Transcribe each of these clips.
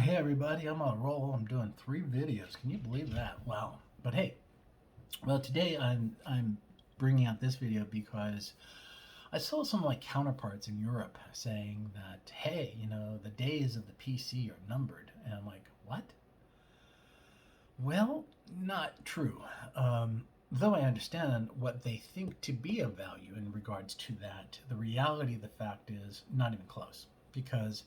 Hey everybody, I'm on a roll. I'm doing 3 videos. Can you believe that? Wow. But hey, well today I'm bringing out this video because I saw some of my counterparts in Europe saying that hey, the days of the PC are numbered, and I'm like, what? Well, not true. Though I understand what they think to be of value in regards to that, the reality of the fact is not even close because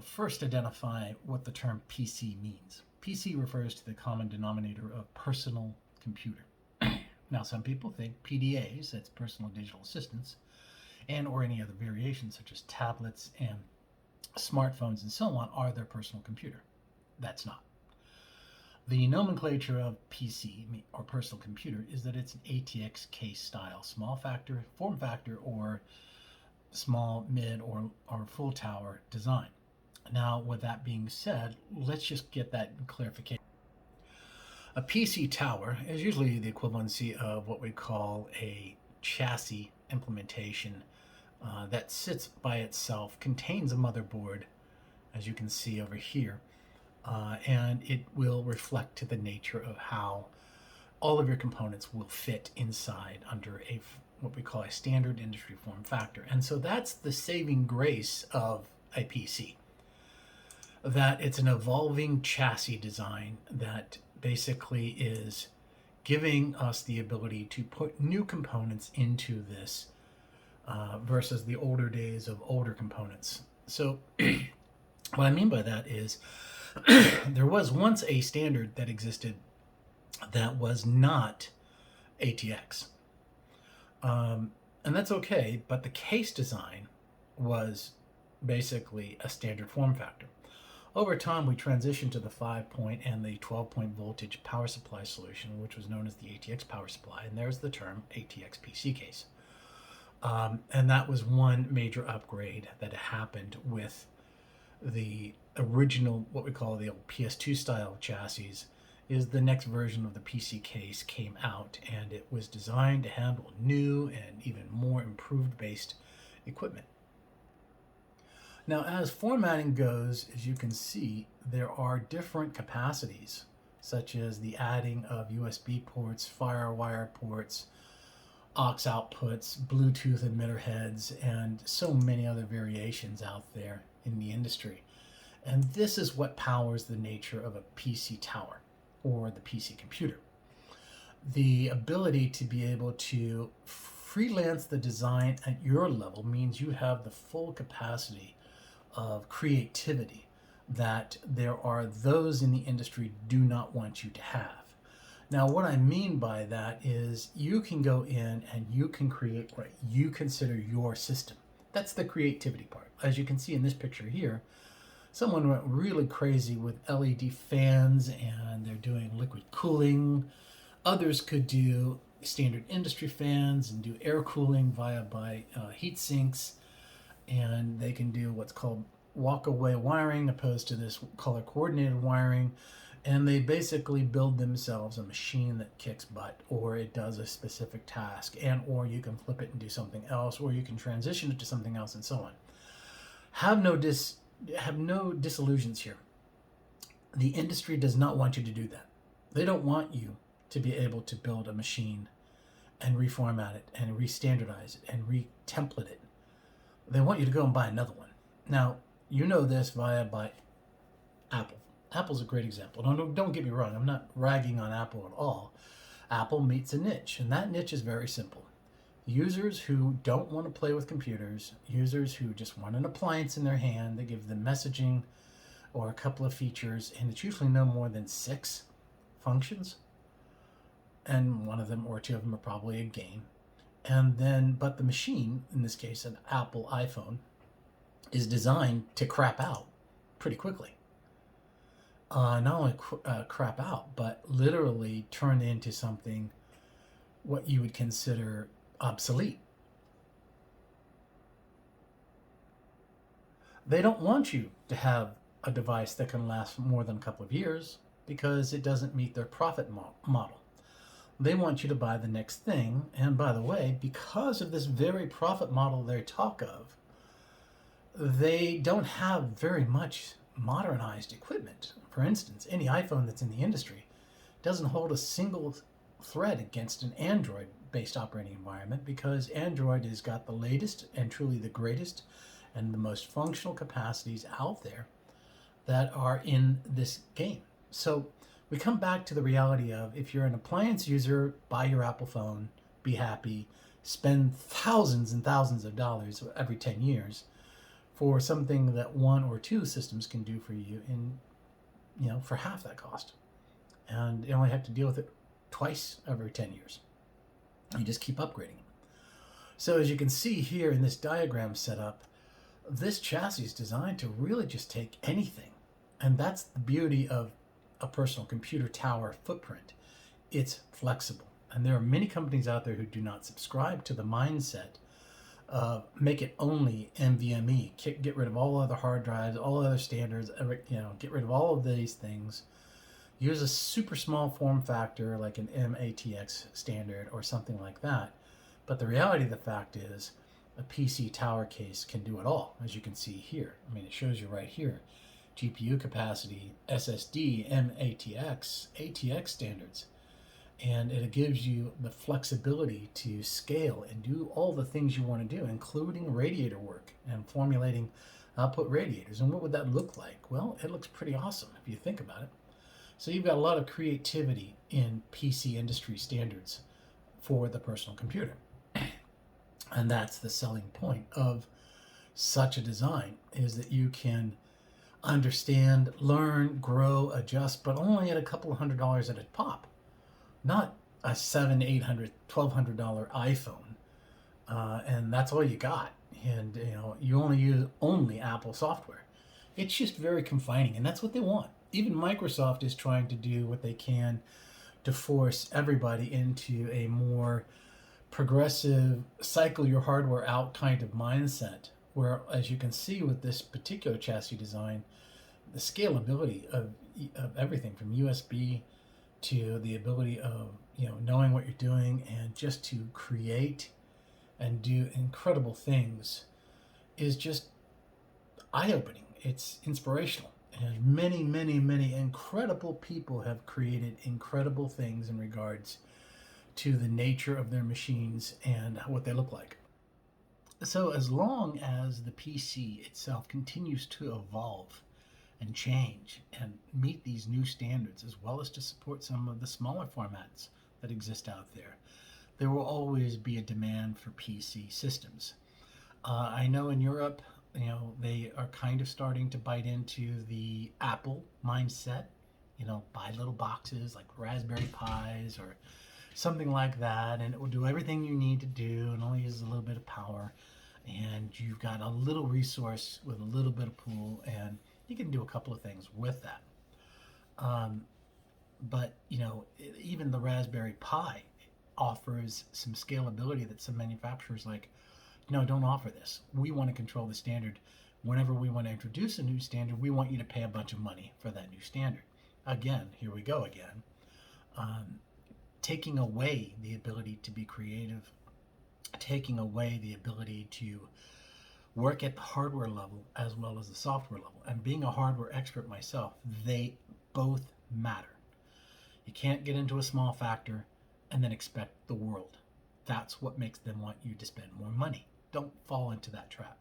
first identify what the term PC means. PC refers to the common denominator of personal computer. Now, some people think PDAs, that's personal digital assistants, and or any other variations such as tablets and smartphones and so on are their personal computer. That's not. The nomenclature of PC or personal computer is that it's an ATX case style, small factor, form factor, or small, mid, or full tower design. Now, with that being said, let's just get that clarification. A PC tower is usually the equivalency of what we call a chassis implementation that sits by itself, contains a motherboard, as you can see over here, and it will reflect to the nature of how all of your components will fit inside under what we call a standard industry form factor. And so that's the saving grace of a PC. That it's an evolving chassis design that basically is giving us the ability to put new components into this versus the older days of older components. So what I mean by that is there was once a standard that existed that was not ATX. And that's okay, but the case design was basically a standard form factor. Over time, we transitioned to the 5-point and the 12-point voltage power supply solution, which was known as the ATX power supply, and there's the term ATX PC case. And that was one major upgrade that happened with the original, what we call the old PS2 style chassis, is the next version of the PC case came out, and it was designed to handle new and even more improved based equipment. Now, as formatting goes, as you can see, there are different capacities, such as the adding of USB ports, FireWire ports, aux outputs, Bluetooth emitter heads, and so many other variations out there in the industry. And this is what powers the nature of a PC tower or the PC computer. The ability to be able to freelance the design at your level means you have the full capacity of creativity that there are those in the industry do not want you to have. Now, what I mean by that is you can go in and you can create what you consider your system. That's the creativity part. As you can see in this picture here, someone went really crazy with LED fans and they're doing liquid cooling. Others could do standard industry fans and do air cooling by heat sinks. And they can do what's called walk-away wiring opposed to this color-coordinated wiring, and they basically build themselves a machine that kicks butt, or it does a specific task, and or you can flip it and do something else, or you can transition it to something else, and so on. Have no disillusions here. The industry does not want you to do that. They don't want you to be able to build a machine and reformat it and re-standardize it and re-template it. They want you to go and buy another one. Now, you know this by Apple. Apple's a great example. Don't get me wrong. I'm not ragging on Apple at all. Apple meets a niche, and that niche is very simple. Users who don't want to play with computers, users who just want an appliance in their hand, they give them messaging or a couple of features, and it's usually no more than 6 functions. And one of them or 2 of them are probably a game. And then, but the machine, in this case, an Apple iPhone, is designed to crap out pretty quickly. Not only crap out, but literally turn into something what you would consider obsolete. They don't want you to have a device that can last more than a couple of years because it doesn't meet their profit model. They want you to buy the next thing. And by the way, because of this very profit model they talk of, they don't have very much modernized equipment. For instance, any iPhone that's in the industry doesn't hold a single thread against an Android based operating environment because Android has got the latest and truly the greatest and the most functional capacities out there that are in this game. So we come back to the reality of, if you're an appliance user, buy your Apple phone, be happy, spend thousands and thousands of dollars every 10 years for something that one or two systems can do for you in, for half that cost. And you only have to deal with it twice every 10 years. You just keep upgrading them. So as you can see here in this diagram setup, this chassis is designed to really just take anything. And that's the beauty of a personal computer tower footprint. It's flexible. And there are many companies out there who do not subscribe to the mindset of make it only NVMe, get rid of all other hard drives, all other standards, get rid of all of these things. Use a super small form factor like an MTAX standard or something like that. But the reality of the fact is a PC tower case can do it all, as you can see here. I mean, it shows you right here. GPU capacity, SSD, MTX, ATX standards. And it gives you the flexibility to scale and do all the things you want to do, including radiator work and formulating output radiators. And what would that look like? Well, it looks pretty awesome if you think about it. So you've got a lot of creativity in PC industry standards for the personal computer. And that's the selling point of such a design, is that you can understand, learn, grow, adjust, but only at a couple of $100 at a pop. Not a $700, $800, $1,200 iPhone, and that's all you got. And you only use Apple software. It's just very confining, and that's what they want. Even Microsoft is trying to do what they can to force everybody into a more progressive, cycle your hardware out kind of mindset, where, as you can see with this particular chassis design, the scalability of everything from USB to the ability of knowing what you're doing and just to create and do incredible things is just eye-opening. It's inspirational. And many, many, many incredible people have created incredible things in regards to the nature of their machines and what they look like. So as long as the PC itself continues to evolve and change and meet these new standards, as well as to support some of the smaller formats that exist out there, there will always be a demand for PC systems. I know in Europe, they are kind of starting to bite into the Apple mindset, buy little boxes like Raspberry Pis or something like that, and it will do everything you need to do and only uses a little bit of power, and you've got a little resource with a little bit of pool, and you can do a couple of things with that. But even the Raspberry Pi offers some scalability that some manufacturers don't offer this. We want to control the standard. Whenever we want to introduce a new standard, we want you to pay a bunch of money for that new standard. Again, here we go again. Taking away the ability to be creative, taking away the ability to work at the hardware level as well as the software level. And being a hardware expert myself, they both matter. You can't get into a small factor and then expect the world. That's what makes them want you to spend more money. Don't fall into that trap.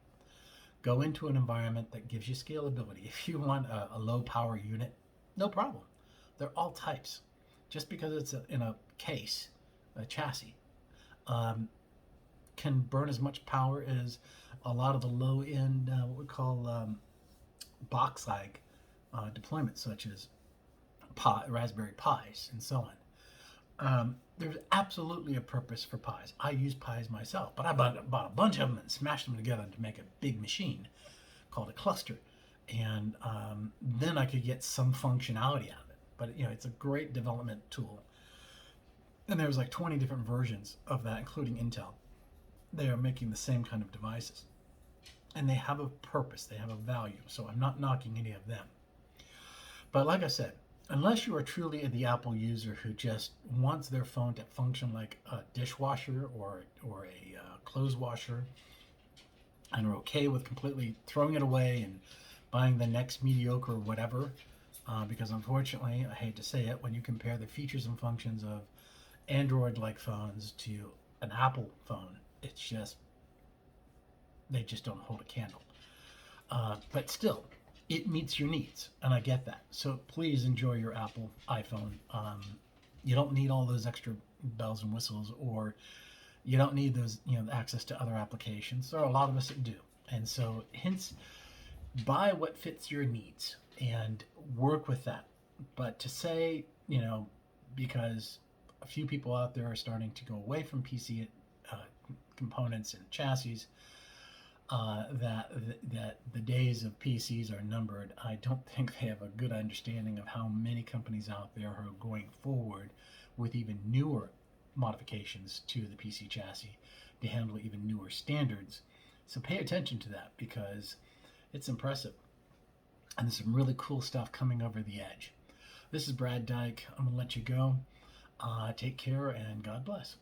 Go into an environment that gives you scalability. If you want a low power unit, no problem. They're all types. Just because it's in a case, a chassis, can burn as much power as a lot of the low-end, what we call box-like deployments, such as Raspberry Pis and so on. There's absolutely a purpose for Pis. I use Pis myself, but I bought a bunch of them and smashed them together to make a big machine called a cluster. And then I could get some functionality out of it. But it's a great development tool. And there's like 20 different versions of that, including Intel. They are making the same kind of devices. And they have a purpose, they have a value. So I'm not knocking any of them. But like I said, unless you are truly the Apple user who just wants their phone to function like a dishwasher or a clothes washer, and are okay with completely throwing it away and buying the next mediocre whatever. Because unfortunately, I hate to say it, when you compare the features and functions of Android-like phones to an Apple phone, it's just they just don't hold a candle. But still, it meets your needs, and I get that. So please enjoy your Apple iPhone. You don't need all those extra bells and whistles, or you don't need those, access to other applications. There are a lot of us that do, and so hence, buy what fits your needs and work with that. But to say, because a few people out there are starting to go away from PC uh, components and chassis, that the days of PCs are numbered. I don't think they have a good understanding of how many companies out there are going forward with even newer modifications to the PC chassis to handle even newer standards. So pay attention to that because it's impressive. And there's some really cool stuff coming over the edge. This is Brad Dyke. I'm going to let you go. Take care and God bless.